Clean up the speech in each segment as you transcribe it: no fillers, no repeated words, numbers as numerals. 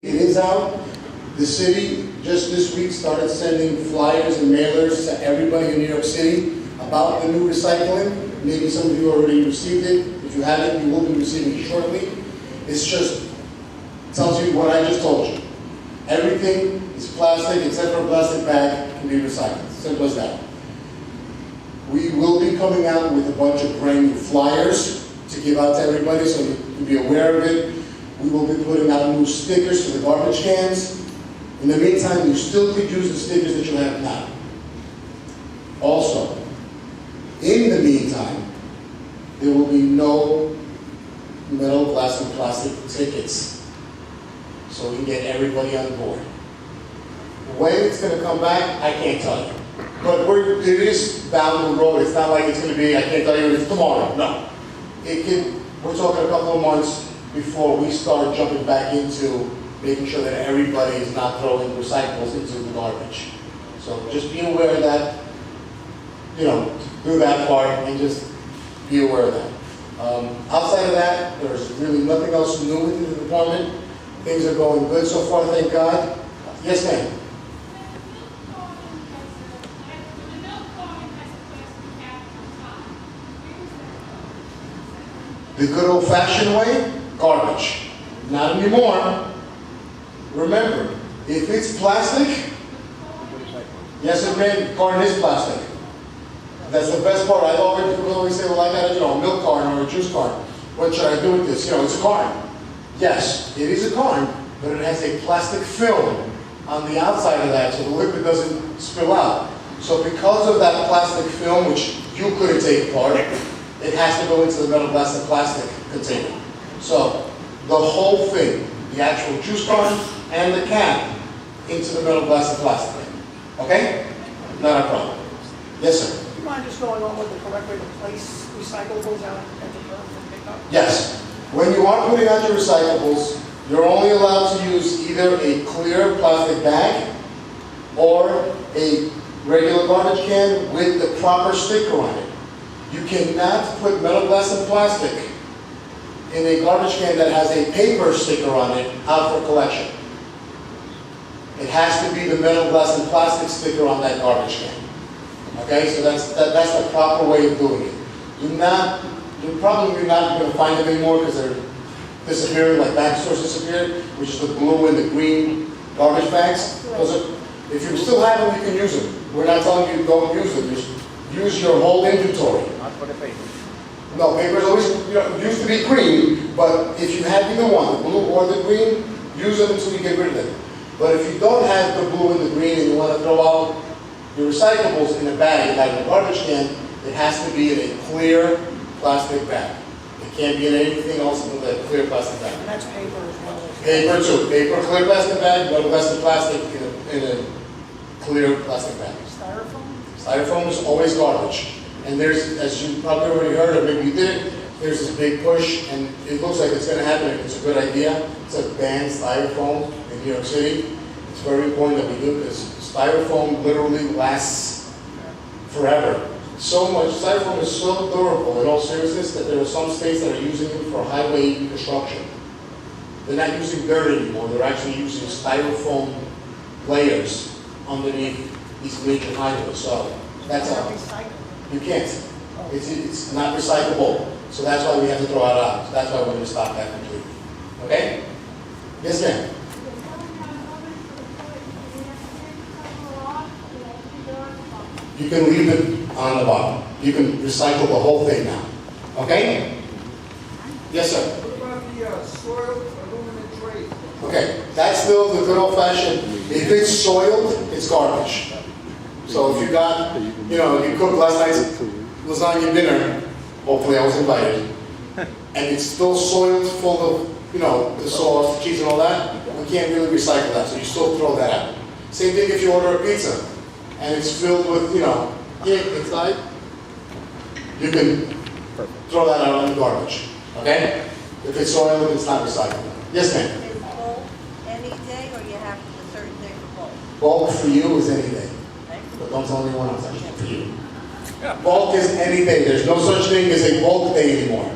It is out. The city just this week started sending flyers and mailers to everybody in New York City about the new recycling. Maybe some of you already received it. If you haven't, you will be receiving it shortly. It's just tells you what I just told you. Everything is plastic except for a plastic bag can be recycled. Simple as that. We will be coming out with a bunch of brand new flyers to give out to everybody so you can be aware of it. We will be putting out new stickers for the garbage cans. In the meantime, you still could use the stickers that you have now. Also, in the meantime, there will be no metal, glass, and plastic tickets. So we can get everybody on board. When it's going to come back, I can't tell you. But it is down the road. It's not like it's going to be, I can't tell you it's tomorrow. No. We're talking a couple of months before we start jumping back into making sure that everybody is not throwing recyclables into the garbage. So just be aware of that, do that part and just be aware of that. Outside of that, there's really nothing else new within the department. Things are going good so far, thank God. Yes, ma'am. The good old-fashioned way? Garbage. Not anymore. Remember, if it's plastic, yes it may, carton is plastic. That's the best part. I always say, well, I got a milk carton or a juice carton. What should I do with this? It's a carton. Yes, it is a carton, but it has a plastic film on the outside of that so the liquid doesn't spill out. So because of that plastic film, which you couldn't take apart, it has to go into the metal, glass, and plastic container. So the whole thing, the actual juice carton and the can, into the metal, glass, and plastic. Okay? Not a problem. Yes, sir. Do you mind just going on with the correct way to place recyclables out at the curb for pickup? Yes. When you are putting out your recyclables, you're only allowed to use either a clear plastic bag or a regular garbage can with the proper sticker on it. You cannot put metal, glass, and plastic in a garbage can that has a paper sticker on it out for collection. It has to be the metal, glass, and plastic sticker on that garbage can. Okay, so that's the proper way of doing it. You're probably not going to find them anymore because they're disappearing, like bag stores disappeared, which is the blue and the green garbage bags. If you still have them, you can use them. We're not telling you don't use them. Just use your whole inventory. Not for the paper. No, paper is always used to be green, but if you have either one, the blue or the green, use them until you get rid of them. But if you don't have the blue and the green and you want to throw out your recyclables in a bag, like in a garbage can, it has to be in a clear plastic bag. It can't be in anything else than a clear plastic bag. And that's paper as well. Paper too. Paper, clear plastic bag, metal, glass, and plastic in a clear plastic bag. Styrofoam? Styrofoam is always garbage. And there's, as you probably already heard, or maybe you did, there's this big push, and it looks like it's going to happen. It's a good idea. It's a ban styrofoam in New York City. It's very important that we do because styrofoam literally lasts forever. So much, styrofoam is so durable in all seriousness that there are some states that are using it for highway construction. They're not using dirt anymore. They're actually using styrofoam layers underneath these major highways. So that's all. You can't. It's not recyclable. So that's why we have to throw it out. So that's why we're going to stop that completely. Okay? Yes, ma'am. You can leave it on the bottom. You can recycle the whole thing now. Okay? Yes, sir. What about the soiled aluminum tray? Okay, that's still the good old-fashioned. If it's soiled, it's garbage. So if you got, you cooked last night's lasagna dinner, hopefully I was invited, and it's still soiled full of, the sauce, the cheese and all that, we can't really recycle that, so you still throw that out. Same thing if you order a pizza, and it's filled with, inside, you can throw that out in the garbage, okay? If it's soiled, it's not recyclable. Yes, ma'am? Is bulk any day, or you have a certain day for bulk? Bulk for you is any day. But don't tell anyone else, that's for you. Bulk is any day. There's no such thing as a bulk day anymore.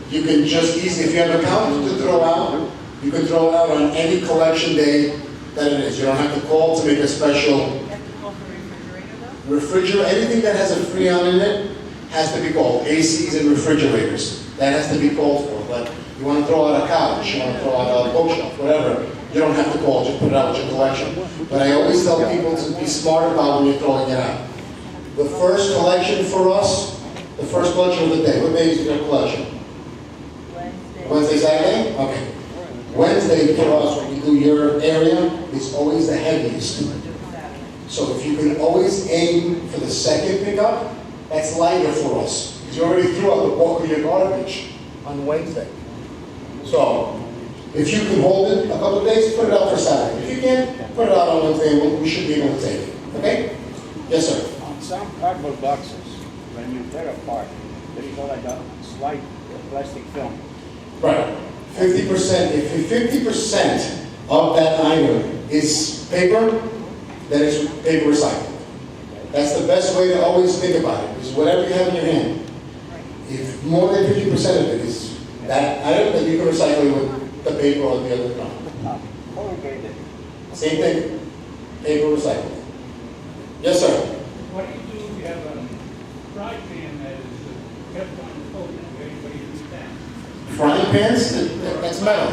You can just easily, if you have a couch to throw out, You can throw it out on any collection day that it is. You don't have to call to make a special You have to call for refrigerator though? refrigerator. Anything that has a Freon in it has to be called. ACs and refrigerators. That has to be called for. But you want to throw out a couch, you want to throw out a bookshelf, whatever, you don't have to call, just put it out with your collection. But I always tell people to be smart about when you're throwing it out. The first collection for us, the first collection of the day, what day is your collection? Wednesday. Wednesday, Saturday? Okay. Wednesday for us, when we do your area, is always the heaviest. So if you can always aim for the second pickup, that's lighter for us. Because you already threw out the bulk of your garbage on Wednesday. So, if you can hold it a couple of days, put it out for Saturday. If you can't, put it out on Wednesday, and we should be able to take it. Okay? Yes, sir. On some cardboard boxes, when you tear apart, there is like a slight plastic film. Right. 50%. If 50% of that item is paper, then it's paper recycled. That's the best way to always think about it, is whatever you have in your hand. If more than 50% of it is that item, then you can recycle it with the paper or the other kind. Corrugated. Same thing, paper recycled. Yes, sir. What do you do if you have a fry pan that is kept on the coat? Anybody use that? Frying pans, that's metal.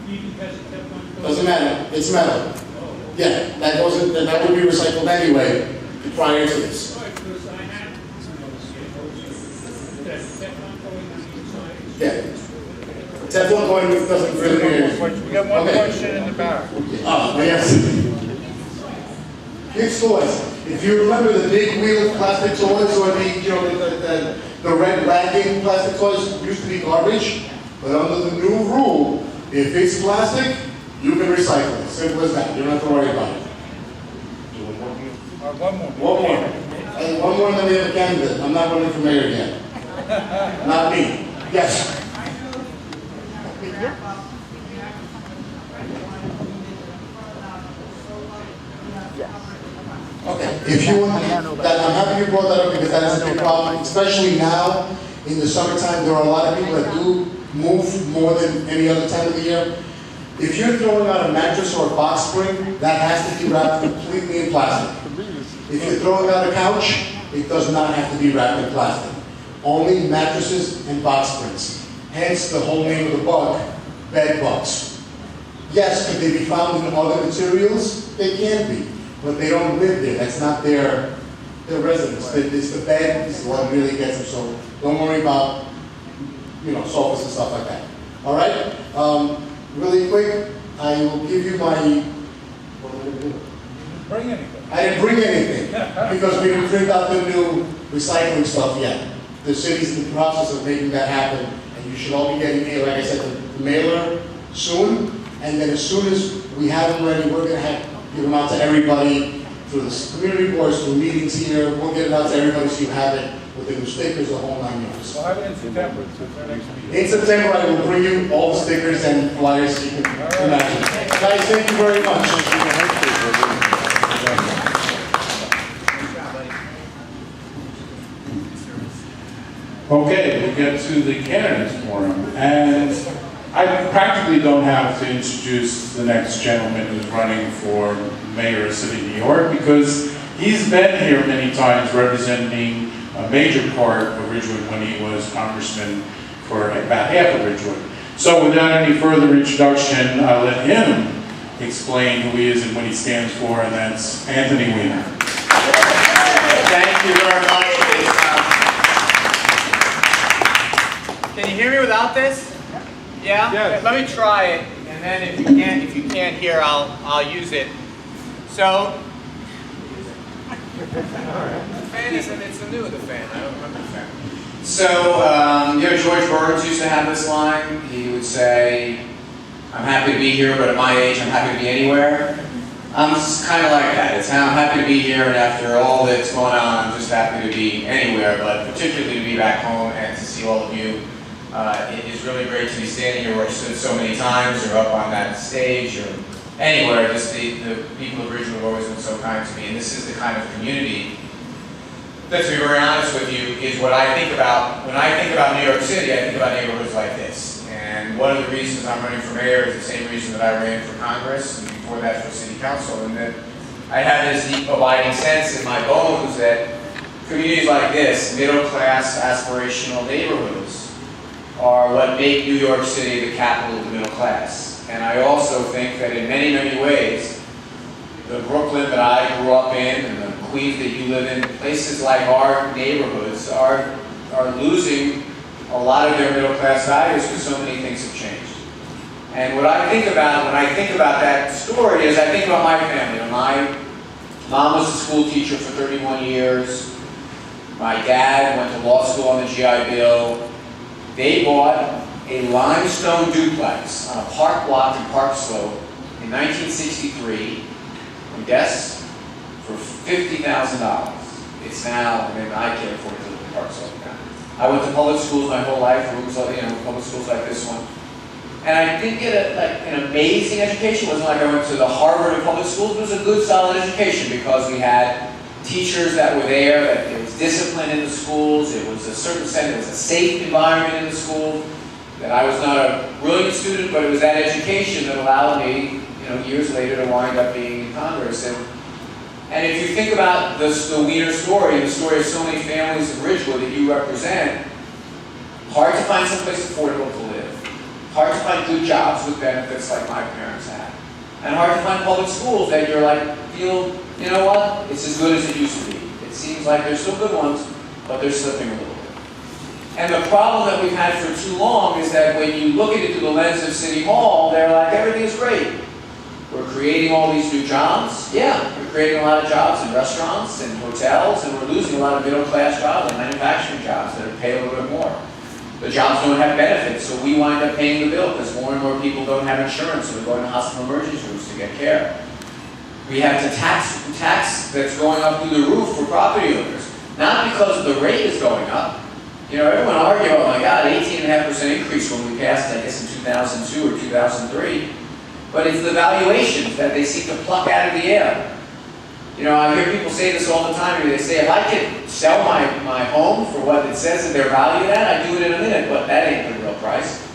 Even if it's kept on the coat? Doesn't matter, it's metal. Oh, Yeah, that would be recycled anyway prior to this. right, because I had, that kept on going on each side. Yeah. Teflon coating doesn't really. We got one Okay. question in the back. Oh, yes. Big toys. If you remember the big wheel plastic toys or the red wagging plastic toys used to be garbage, but under the new rule, if it's plastic, you can recycle it. Simple as that. You don't have to worry about it. One more. One more. And one more, and then we have a candidate. I'm not running for mayor yet. Not me. Yes. Okay, if you want, that, I'm happy you brought that up because that's a big problem, especially now in the summertime. There are a lot of people that do move more than any other time of the year. If you're throwing out a mattress or a box spring, that has to be wrapped completely in plastic. If you're throwing out a couch, it does not have to be wrapped in plastic. Only mattresses and box springs. Hence the whole name of the bug, bed bugs. Yes, could they be found in other materials? They can be, but they don't live there. That's not their residence. It's the bed is what really gets them. So don't worry about, sofas and stuff like that. All right. Really quick, I will give you my. What am I going to do? Bring anything. I didn't bring anything because we didn't print out the new recycling stuff yet. The city's in the process of making that happen, and you should all be getting, like I said, the mailer soon. And then as soon as we have them ready, we're going to give them out to everybody through the community boards, through meetings here. We'll get it out to everybody so you have it with the new stickers, the whole 9 yards. We'll have it in September. It's our next meeting. In September, I will bring you all the stickers and flyers so you can imagine. Guys, thank you very much. Okay, we'll get to the candidates forum. And I practically don't have to introduce the next gentleman who's running for mayor of the city of New York because he's been here many times representing a major part of Ridgewood when he was congressman for about half of Ridgewood. So without any further introduction, I'll let him explain who he is and what he stands for, and that's Anthony Weiner. Thank you very much. Can you hear me without this? Yeah? Yes. Let me try it, and then if you can't hear, I'll use it. So, the fan it's the fan. I don't remember the fan. So, George Burns used to have this line. He would say, "I'm happy to be here, but at my age, I'm happy to be anywhere." I'm just kind of like that. I'm happy to be here, and after all that's going on, I'm just happy to be anywhere, but particularly to be back home and to see all of you. It is really great to be standing here where I've stood so many times, or up on that stage, or anywhere. Just the people of Ridgewood have always been so kind to me, and this is the kind of community that, to be very honest with you, is what I think about. When I think about New York City, I think about neighborhoods like this. And And one of the reasons I'm running for mayor is the same reason that I ran for Congress, and before that for city council, and that I have this deep abiding sense in my bones that communities like this, middle-class, aspirational neighborhoods, are what make New York City the capital of the middle class. And I also think that in many, many ways, the Brooklyn that I grew up in and the Queens that you live in, places like our neighborhoods are losing a lot of their middle class values because so many things have changed. And what I think about when I think about that story is I think about my family. My mom was a school teacher for 31 years. My dad went to law school on the GI Bill. They bought a limestone duplex on a park block in Park Slope in 1963. And guess? For $50,000. It's now, I mean, I can't afford to live in Park Slope now. I went to public schools my whole life, rooms, public schools like this one. And I didn't get an amazing education. It wasn't like I went to the Harvard of public schools. It was a good, solid education because we had teachers that were there, that there was discipline in the schools, it was a certain sense, it was a safe environment in the school, that I was not a brilliant student, but it was that education that allowed me, years later to wind up being in Congress. And if you think about the Weiner story, the story of so many families in Ridgewood that you represent, hard to find someplace affordable to live, hard to find good jobs with benefits like my parents had, and hard to find public schools that you're like, feel, you know what, it's as good as it used to be. It seems like there's still good ones, but they're slipping a little bit. And the problem that we've had for too long is that when you look at it through the lens of City Hall, they're like, everything's great. We're creating all these new jobs. Yeah, we're creating a lot of jobs in restaurants and hotels, and we're losing a lot of middle-class jobs and manufacturing jobs that are paid a little bit more. The jobs don't have benefits, so we wind up paying the bill because more and more people don't have insurance, so they're going to hospital emergency rooms to get care. We have the tax that's going up through the roof for property owners, not because the rate is going up. Everyone argued, oh my God, 18.5% increase when we passed, I guess, in 2002 or 2003. But it's the valuations that they seem to pluck out of the air. I hear people say this all the time. They say, if I could sell my home for what it says that they're valued at, I'd do it in a minute, but that ain't the real price.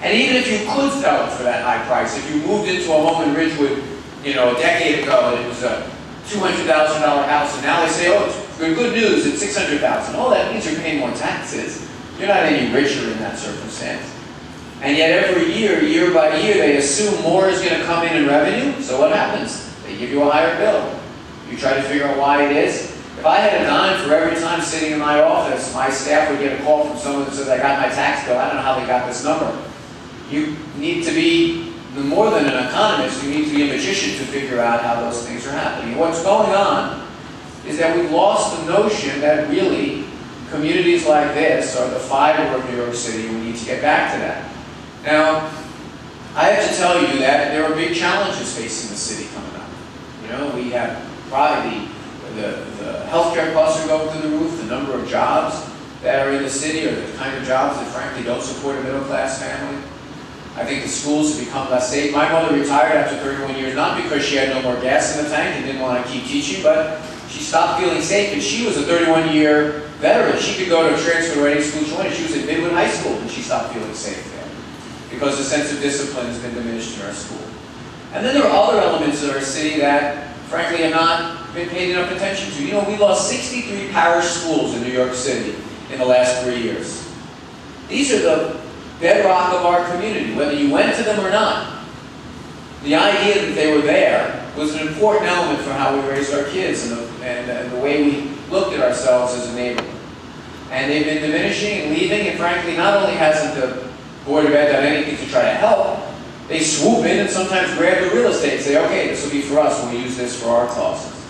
And even if you could sell it for that high price, if you moved into a home in Ridgewood, a decade ago, and it was a $200,000 house, and now they say, oh, it's good news, it's $600,000. Oh, that means you're paying more taxes. You're not any richer in that circumstance. And yet every year by year, they assume more is going to come in revenue. So what happens? They give you a higher bill. You try to figure out why it is. If I had a dime for every time sitting in my office, my staff would get a call from someone that says, I got my tax bill. I don't know how they got this number. You need to be more than an economist. You need to be a magician to figure out how those things are happening. What's going on is that we've lost the notion that really communities like this are the fiber of New York City. We need to get back to that. Now, I have to tell you that there are big challenges facing the city coming up. We have probably the healthcare costs are going through the roof, the number of jobs that are in the city are the kind of jobs that frankly don't support a middle-class family. I think the schools have become less safe. My mother retired after 31 years, not because she had no more gas in the tank and didn't want to keep teaching, but she stopped feeling safe, and she was a 31-year veteran. She could go to a transfer to any school she wanted. She was at Midwood High School, and she stopped feeling safe there because the sense of discipline has been diminished in our school. And then there are other elements of our city that, frankly, have not been paid enough attention to. We lost 63 parish schools in New York City in the last 3 years. These are the bedrock of our community, whether you went to them or not. The idea that they were there was an important element for how we raised our kids and the way we looked at ourselves as a neighborhood. And they've been diminishing and leaving, and frankly, not only hasn't the Board of Ed done anything to try to help, they swoop in and sometimes grab the real estate and say, okay, this will be for us, we'll use this for our causes.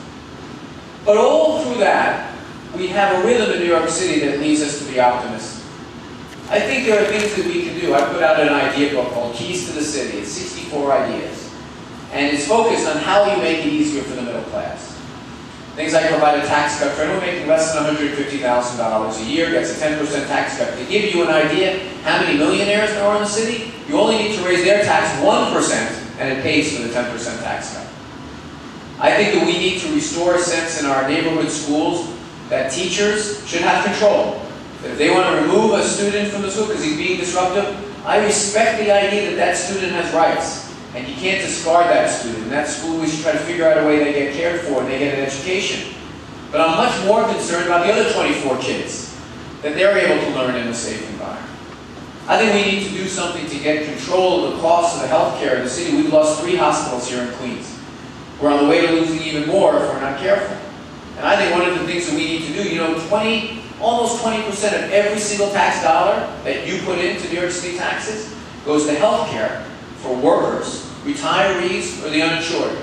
But all through that, we have a rhythm in New York City that leads us to be optimistic. I think there are things that we can do. I put out an idea book called Keys to the City. It's 64 ideas. And it's focused on how you make it easier for the middle class. Things like provide a tax cut for anyone making less than $150,000 a year, gets a 10% tax cut. To give you an idea how many millionaires there are in the city, you only need to raise their tax 1% and it pays for the 10% tax cut. I think that we need to restore a sense in our neighborhood schools that teachers should have control. That if they want to remove a student from the school because he's being disruptive, I respect the idea that that student has rights, and you can't discard that student. In that school, we should try to figure out a way they get cared for and they get an education. But I'm much more concerned about the other 24 kids, that they're able to learn in a safe environment. I think we need to do something to get control of the cost of the health care in the city. We've lost 3 hospitals here in Queens. We're on the way to losing even more if we're not careful. And I think one of the things that we need to do, you know, almost 20% of every single tax dollar that you put into New York City taxes goes to health care for workers, retirees, or the uninsured.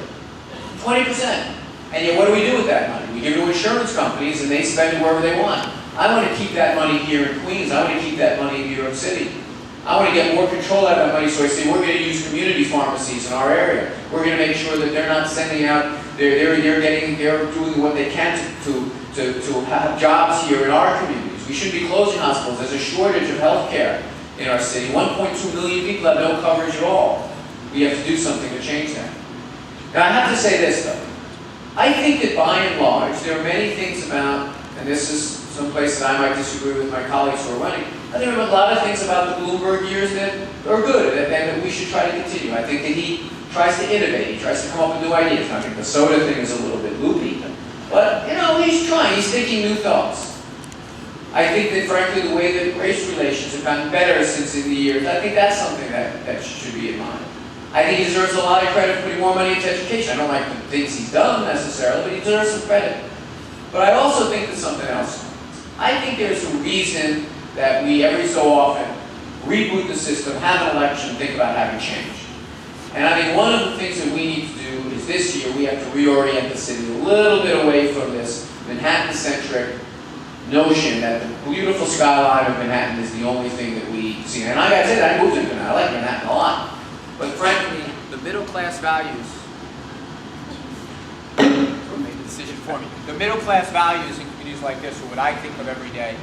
20%. And yet what do we do with that money? We give it to insurance companies and they spend it wherever they want. I want to keep that money here in Queens. I want to keep that money in New York City. I want to get more control out of that money, so I say we're going to use community pharmacies in our area. We're going to make sure that they're not sending out, they're doing what they can to have jobs here in our communities. We should be closing hospitals. There's a shortage of health care in our city. 1.2 million people have no coverage at all. We have to do something to change that. Now I have to say this though. I think that by and large, there are many things about, and this is some place that I might disagree with my colleagues who are running, I think there are a lot of things about the Bloomberg years that are good and that we should try to continue. I think that he tries to innovate, he tries to come up with new ideas. I think the soda thing is a little bit loopy, but you know, he's trying, he's thinking new thoughts. I think that frankly the way that race relations have gotten better since in the years, I think that's something that should be in mind. I think he deserves a lot of credit for putting more money into education. I don't like the things he's done necessarily, but he deserves some credit. But I also think there's something else. I think there's a reason that we every so often reboot the system, have an election, think about having change. And I think one of the things that we need to do is this year we have to reorient the city a little bit away from this Manhattan-centric notion that the beautiful skyline of Manhattan is the only thing that we see. And I gotta say that I moved to Manhattan, I like Manhattan a lot. But frankly, the middle class values, made the decision for me. The middle class values in communities like this are what I think of every day.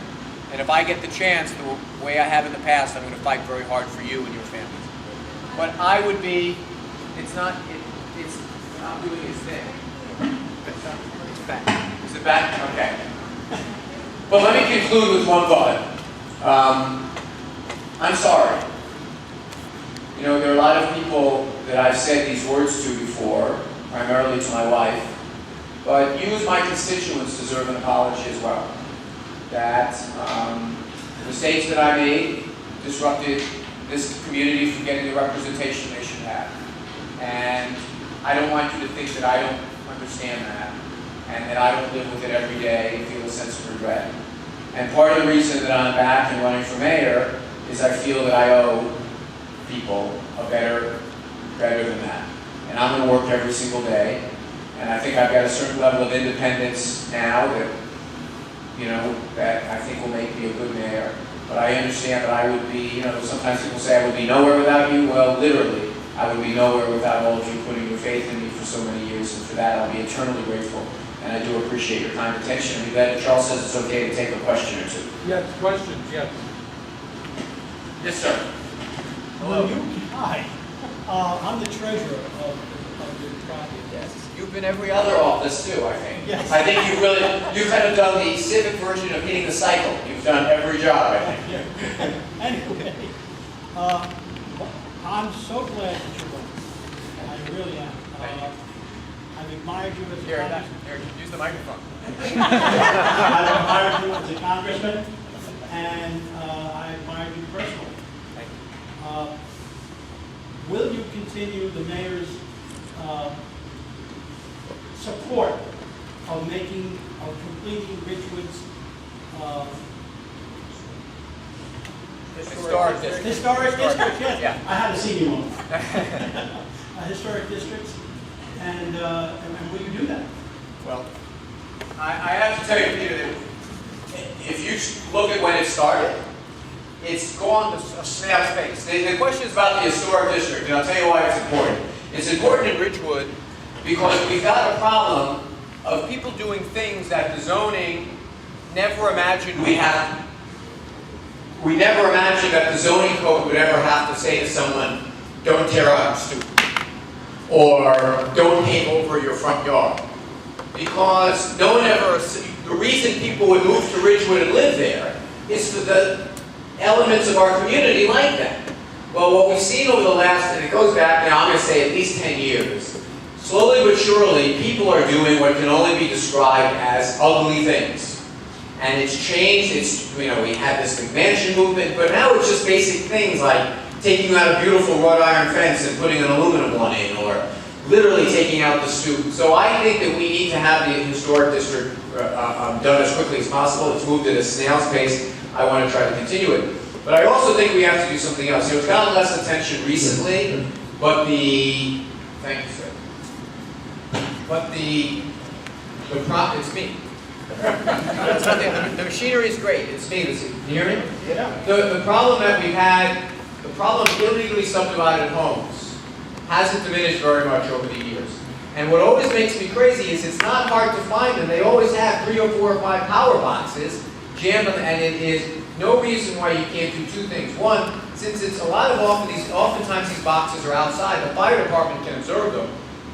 And if I get the chance, the way I have in the past, I'm going to fight very hard for you and your families. But I would be, it's not doing its thing. It's back. Is it back? Okay. But let me conclude with one thought. I'm sorry. You know, there are a lot of people that I've said these words to before, primarily to my wife, but you as my constituents deserve an apology as well. That the mistakes that I made disrupted this community from getting the representation they should have. And I don't want you to think that I don't understand that, and that I don't live with it every day and feel a sense of regret. And part of the reason that I'm back and running for mayor is I feel that I owe people a better than that. And I'm going to work every single day. And I think I've got a certain level of independence now that, you know, that I think will make me a good mayor. But I understand that I would be, you know, sometimes people say I would be nowhere without you. Well, literally, I would be nowhere without all of you putting your faith in me for so many years. And for that, I'll be eternally grateful. And I do appreciate your kind attention. And glad that Charles says it's okay to take a question or two. Yes, questions, yes. Yes, sir. Hello. Hi. I'm the treasurer of the project. Yes. You've been every other office too, I think. Yes. I think you've kind of done the civic version of hitting the cycle. You've done every job, I think. Anyway, I'm so glad that you're running. I really am. I've admired you as a congressman. Here, use the microphone. I've admired you as a congressman, and I admire you personally. Thank you. Will you continue the mayor's support of completing Ridgewood's Historic district. historic district? Yes. Yeah. I had a senior one. Historic districts, and will you do that? Well, I have to tell you, Peter, that if you look at when it started, it's gone a snail's pace. The question is about the historic district, and I'll tell you why it's important. It's important in Ridgewood because we've got a problem of people doing things that the zoning never imagined we had. We never imagined that the zoning code would ever have to say to someone, don't tear out your stoop, or don't paint over your front yard. Because no one ever, the reason people would move to Ridgewood and live there is for the elements of our community like that. Well, what we've seen over the last, and it goes back now, I'm going to say at least 10 years, slowly but surely, people are doing what can only be described as ugly things. And it's changed, we had this McMansion movement, but now it's just basic things like taking out a beautiful wrought iron fence and putting an aluminum one in, or literally taking out the stoop. So I think that we need to have the historic district done as quickly as possible. It's moved at a snail's pace. I want to try to continue it. But I also think we have to do something else. It's gotten less attention recently, but thank you, sir. But it's me. The machinery is great. It's me. Can you hear me? Yeah. The problem that we've had, the problem of illegally subdivided homes hasn't diminished very much over the years. And what always makes me crazy is it's not hard to find them. They always have 3 or 4 or 5 power boxes jammed on, and it is no reason why you can't do 2 things. One, since it's oftentimes these boxes are outside, the fire department can observe them,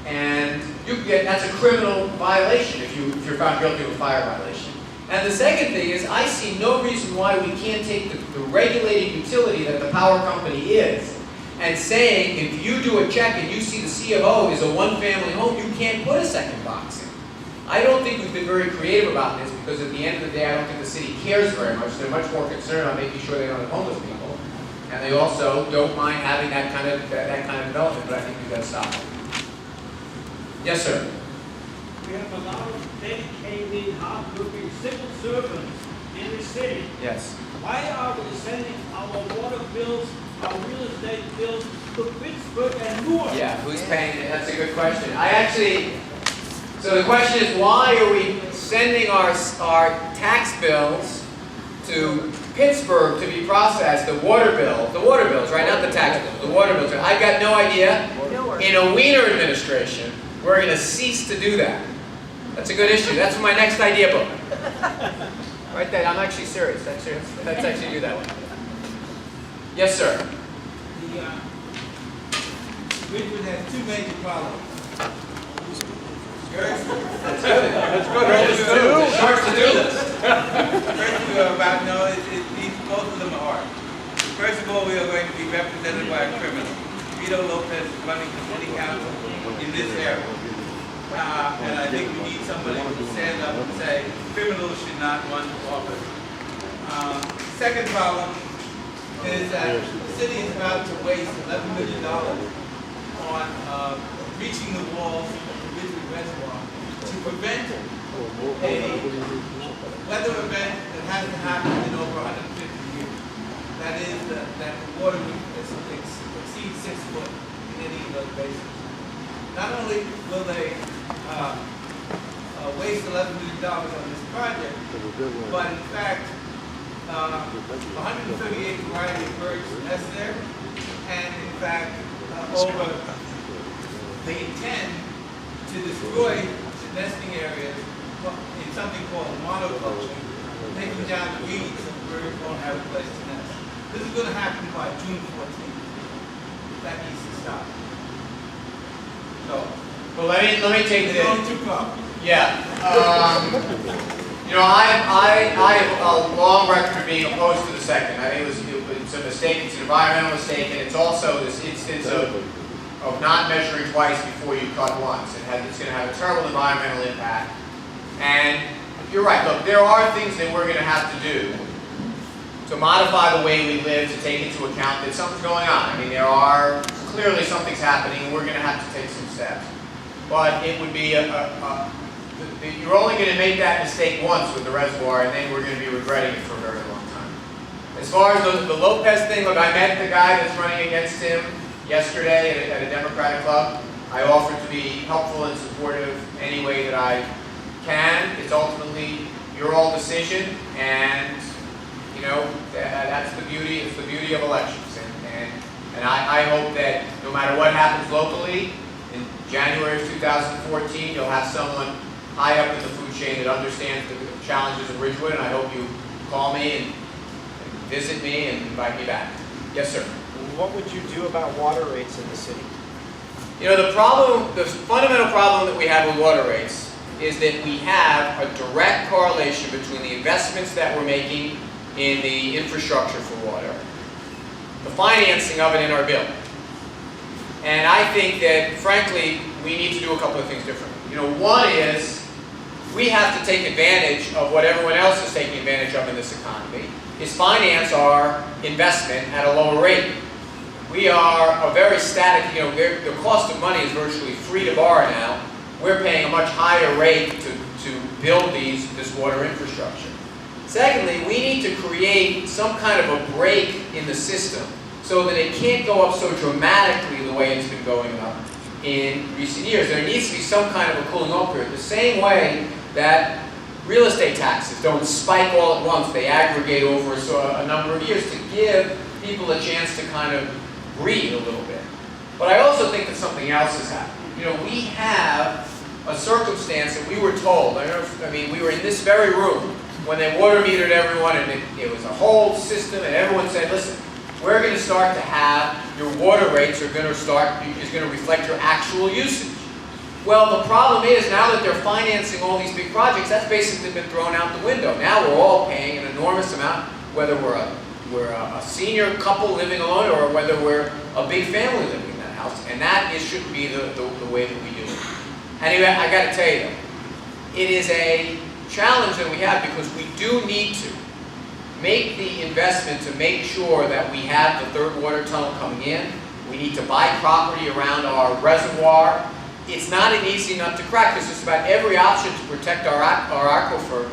and that's a criminal violation if you're found guilty of a fire violation. And the second thing is, I see no reason why we can't take the regulated utility that the power company is, and saying if you do a check and you see the C of O is a 1-family home, you can't put a second box in. I don't think we've been very creative about this because at the end of the day, I don't think the city cares very much. They're much more concerned on making sure they don't have homeless people, and they also don't mind having that kind of development. But I think we've got to stop it. Yes, sir. We have a lot of dedicated, hard-working civil servants in the city. Yes. Why are we sending our water bills, our real estate bills to Pittsburgh and Newark? Yeah, who's paying it? That's a good question. So the question is, why are we sending our tax bills to Pittsburgh to be processed? The water bills, right? Not the tax bills, the water bills. I've got no idea. In a Weiner administration, we're going to cease to do that. That's a good issue. That's my next idea book. Right there. I'm actually serious. Let's actually do that one. Yes, sir. Ridgewood has 2 major problems. That's good. Short to-do list. Both of them are hard. First of all, we are going to be represented by a criminal. Vito Lopez is running for city council in this area. And I think we need somebody to stand up and say criminals should not run for office. Second problem is that the city is about to waste $11 million on reaching the walls of the Ridgewood Reservoir to prevent a weather event that hasn't happened in over 150 years. That is that the water exceeds 6 foot in any of those basins. Not only will they waste $11 million on this project, but in fact, 138 variety of birds nest there, and in fact, they intend to destroy the nesting areas in something called monoculture, taking down the weeds so the birds won't have a place to nest. This is going to happen by June 14th. That needs to stop. So, well, let me take it's the. going too far. Yeah. I have a long record of being opposed to the second. I think it's a mistake. It's an environmental mistake, and it's also this instance of not measuring twice before you cut once. It's going to have a terrible environmental impact. And you're right. Look, there are things that we're going to have to do to modify the way we live to take into account that something's going on. I mean, clearly something's happening, and we're going to have to take some steps. But it would be you're only going to make that mistake once with the reservoir, and then we're going to be regretting it for a very long time. As far as the Lopez thing, look, I met the guy that's running against him yesterday at a Democratic club. I offered to be helpful and supportive any way that I can. It's ultimately your all decision, and that's the beauty. It's the beauty of elections, and I hope that no matter what happens locally, in January of 2014, you'll have someone high up in the food chain that understands the challenges of Ridgewood, and I hope you call me and visit me and invite me back. Yes, sir. What would you do about water rates in the city? The fundamental problem that we have with water rates is that we have a direct correlation between the investments that we're making in the infrastructure for water the financing of it in our bill. And I think that, frankly, we need to do a couple of things differently. You know, one is we have to take advantage of what everyone else is taking advantage of in this economy, is finance our investment at a lower rate. We are a very static, you know, the cost of money is virtually free to borrow now. We're paying a much higher rate to build this water infrastructure. Secondly, we need to create some kind of a break in the system so that it can't go up so dramatically the way it's been going up in recent years. There needs to be some kind of a cooling off period. The same way that real estate taxes don't spike all at once. They aggregate over a number of years to give people a chance to kind of breathe a little bit. But I also think that something else is happening. You know, we have a circumstance that we were told, we were in this very room when they water metered everyone, and it was a whole system, and everyone said, listen, we're going to start to have, your water rates is going to reflect your actual usage. Well, the problem is, now that they're financing all these big projects, that's basically been thrown out the window. Now we're all paying an enormous amount, whether we're a senior couple living alone or whether we're a big family living in that house. And that shouldn't be the way that we do it. Anyway, I got to tell you though, it is a challenge that we have because we do need to make the investment to make sure that we have the third water tunnel coming in. We need to buy property around our reservoir. It's not an easy nut to crack because just about every option to protect our aquifer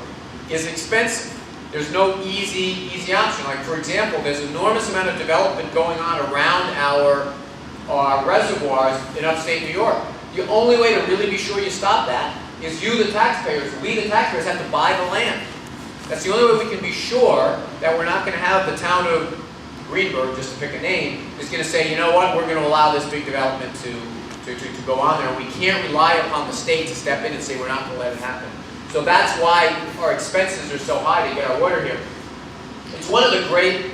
is expensive. There's no easy option. Like, for example, there's an enormous amount of development going on around our reservoirs in upstate New York. The only way to really be sure you stop that is you, the taxpayers. We, the taxpayers, have to buy the land. That's the only way we can be sure that we're not going to have the town of Greenberg, just to pick a name, is going to say, you know what, we're going to allow this big development to go on there. We can't rely upon the state to step in and say we're not going to let it happen. So that's why our expenses are so high to get our water here. It's one of the great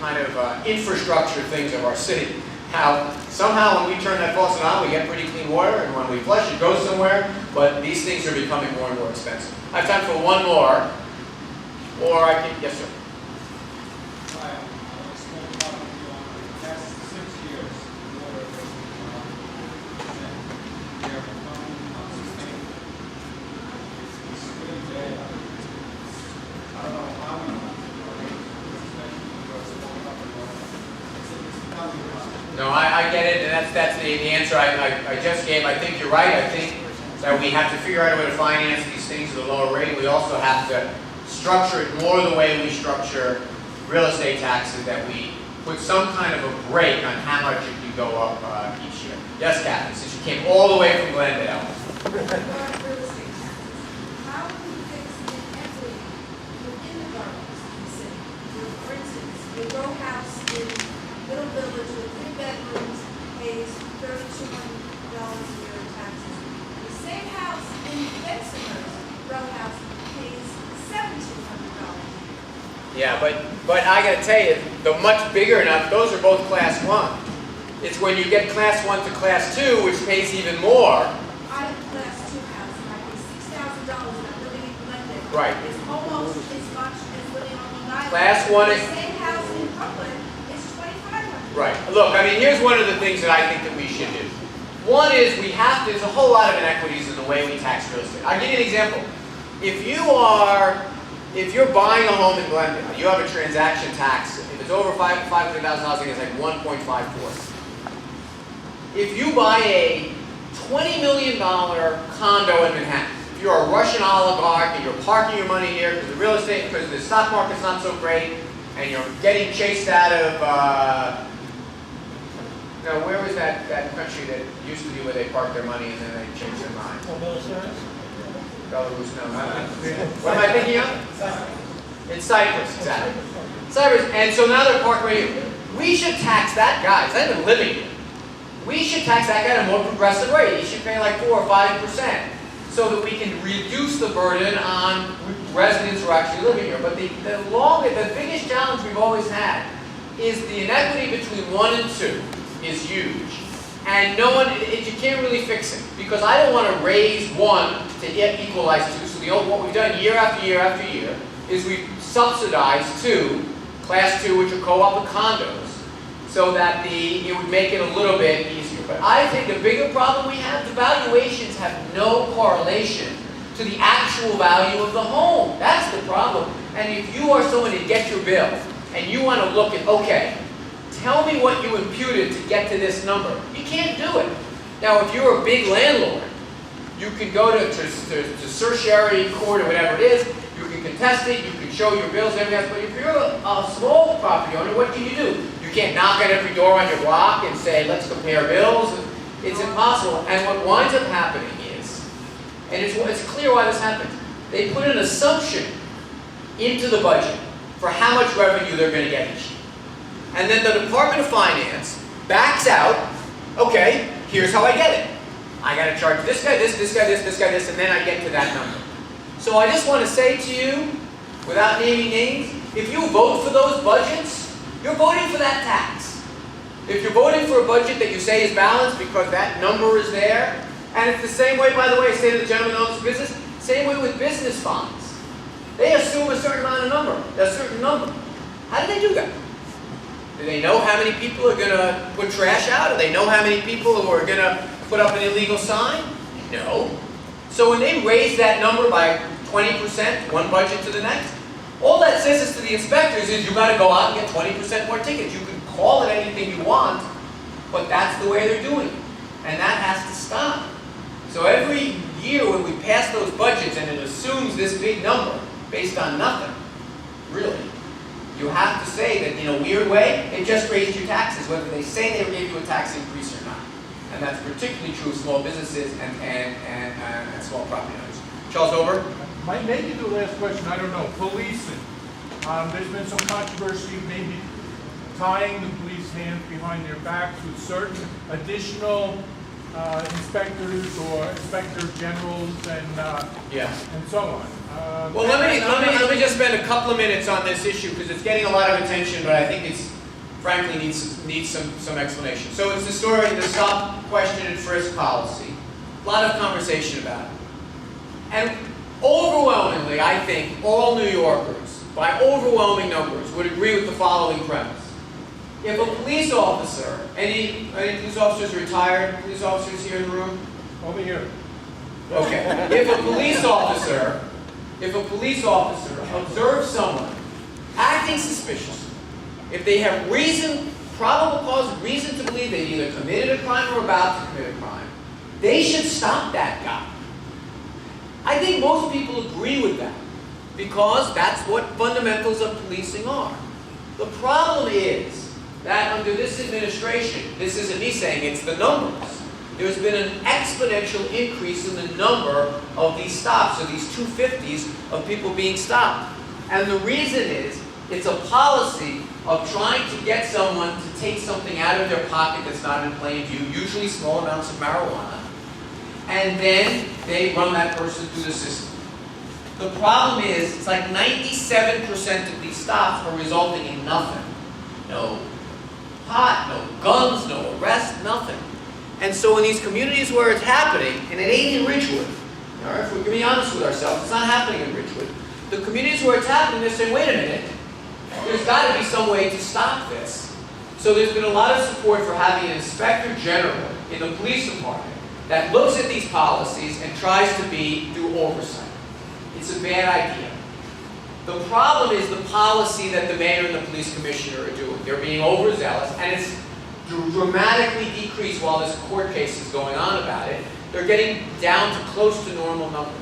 kind of infrastructure things of our city. How somehow when we turn that faucet on, we get pretty clean water, and when we flush, it goes somewhere, but these things are becoming more and more expensive. I have time for one more, or I can, yes sir. No, I get it, and that's the answer I just gave. I think you're right. I think that we have to figure out a way to finance these things at a lower rate. We also have to structure it more the way we structure real estate taxes, that we put some kind of a break on how much it can go up each year. Yes, Kathy, since you came all the way from Glendale. Real estate taxes. How do you fix inequity within the boroughs in the city? For instance, the row house in Little Village with 3 bedrooms pays $3,200 a year in taxes. The same house in Bensonhurst, row house, pays $1,700. Yeah, but I got to tell you, the much bigger enough, those are both class 1. It's when you get class 1 to class 2, which pays even more. I have a class 2 house, and I pay $6,000, and I'm living in Glendale. Right. It's almost as much as living on Long Island. Class 1 The is... same house in Brooklyn is $2,500. Right. Look, I mean, here's one of the things that I think that we should do. One is there's a whole lot of inequities in the way we tax real estate. I'll give you an example. If you're buying a home in Glendale, you have a transaction tax. If it's over $500,000, I think it's like 1.54. If you buy a $20 million condo in Manhattan, if you're a Russian oligarch and you're parking your money here because the stock market's not so great, and you're getting chased out of, where was that country that used to be where they park their money and then they change their mind? Belarus, no. What am I thinking of? It's Cyprus, exactly. Cyprus, and so now they're parked right here. We should tax that guy, because they've been living here. We should tax that guy at a more progressive rate. He should pay like 4 or 5%, so that we can reduce the burden on residents who are actually living here. But the biggest challenge we've always had is the inequity between 1 and 2 is huge. And you can't really fix it, because I don't want to raise 1 to equalize 2. So what we've done year after year after year is we've subsidized 2 class 2, which are co-op condos, so that it would make it a little bit easier. But I think the bigger problem we have, the valuations have no correlation to the actual value of the home. That's the problem. And if you are someone to get your bill, and you want to look at, okay, tell me what you imputed to get to this number. You can't do it. Now, if you're a big landlord, you can go to certiorari court or whatever it is, you can contest it, you can show your bills, everything else, but if you're a small property owner, what can you do? You can't knock on every door on your block and say, let's compare bills. It's impossible. And what winds up happening is, and it's clear why this happens, they put an assumption into the budget for how much revenue they're going to get each year. And then the Department of Finance backs out, okay, here's how I get it. I got to charge this guy this, this guy this, this guy this, and then I get to that number. So I just want to say to you, without naming names, if you vote for those budgets, you're voting for that tax. If you're voting for a budget that you say is balanced because that number is there, and it's the same way, by the way, I say to the gentleman who owns business, same way with business funds. They assume a certain amount of number, a certain number. How do they do that? Do they know how many people are going to put trash out? Do they know how many people who are going to put up an illegal sign? No. So when they raise that number by 20%, one budget to the next, all that says is to the inspectors is you got to go out and get 20% more tickets. You can call it anything you want, but that's the way they're doing it. And that has to stop. So every year when we pass those budgets and it assumes this big number based on nothing, really, you have to say that in a weird way, they just raised your taxes, whether they say they gave you a tax increase or not. And that's particularly true of small businesses and small property owners. Charles Over? Maybe the last question, I don't know, policing. There's been some controversy, maybe tying the police hands behind their backs with certain additional inspectors or inspector generals and so on. Well, let me just spend a couple of minutes on this issue because it's getting a lot of attention, but I think it's frankly needs some explanation. So it's the story of the stop, question, and frisk policy. A lot of conversation about it. And overwhelmingly, I think all New Yorkers, by overwhelming numbers, would agree with the following premise. If a police officer, any police officers retired, police officers here in the room? Over here. Okay. If a police officer observes someone acting suspicious, if they have probable cause, reason to believe they either committed a crime or about to commit a crime, they should stop that guy. I think most people agree with that because that's what fundamentals of policing are. The problem is that under this administration, this isn't me saying, it's the numbers. There's been an exponential increase in the number of these stops, or these 250s of people being stopped. And the reason is, it's a policy of trying to get someone to take something out of their pocket that's not in plain view, usually small amounts of marijuana, and then they run that person through the system. The problem is, it's like 97% of these stops are resulting in nothing. No pot, no guns, no arrest, nothing. And so in these communities where it's happening, and it ain't in Ridgewood, all right, if we're going to be honest with ourselves, it's not happening in Ridgewood. The communities where it's happening, they're saying, wait a minute, there's got to be some way to stop this. So there's been a lot of support for having an inspector general in the police department that looks at these policies and tries to do oversight. It's a bad idea. The problem is the policy that the mayor and the police commissioner are doing. They're being overzealous, and it's dramatically decreased while this court case is going on about it. They're getting down to close to normal numbers.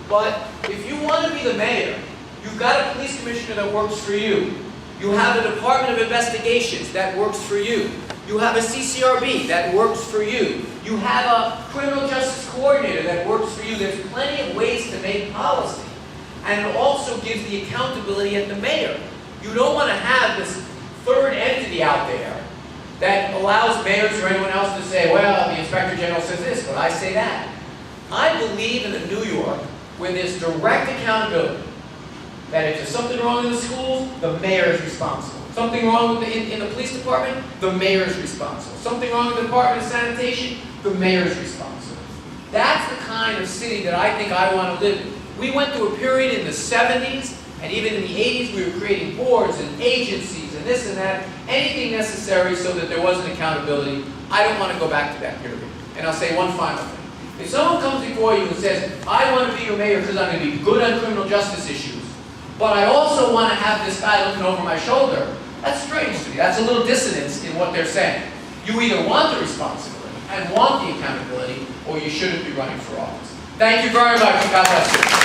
But if you want to be the mayor, you've got a police commissioner that works for you. You have a Department of Investigations that works for you. You have a CCRB that works for you. You have a criminal justice coordinator that works for you. There's plenty of ways to make policy. And it also gives the accountability at the mayor. You don't want to have this third entity out there that allows mayors or anyone else to say, well, the Inspector General says this, but I say that. I believe in a New York where there's direct accountability. That if there's something wrong in the schools, the mayor is responsible. Something wrong with in the police department, the mayor is responsible. Something wrong with the Department of Sanitation, the mayor is responsible. That's the kind of city that I think I want to live in. We went through a period in the 70s And even in the 80s, we were creating boards and agencies and this and that, anything necessary so that there wasn't accountability. I don't want to go back to that period. And I'll say one final thing. If someone comes before you and says, I want to be your mayor because I'm going to be good on criminal justice issues, but I also want to have this guy looking over my shoulder, that's strange to me. That's a little dissonance in what they're saying. You either want the responsibility and want the accountability, or you shouldn't be running for office. Thank you very much, and God bless you.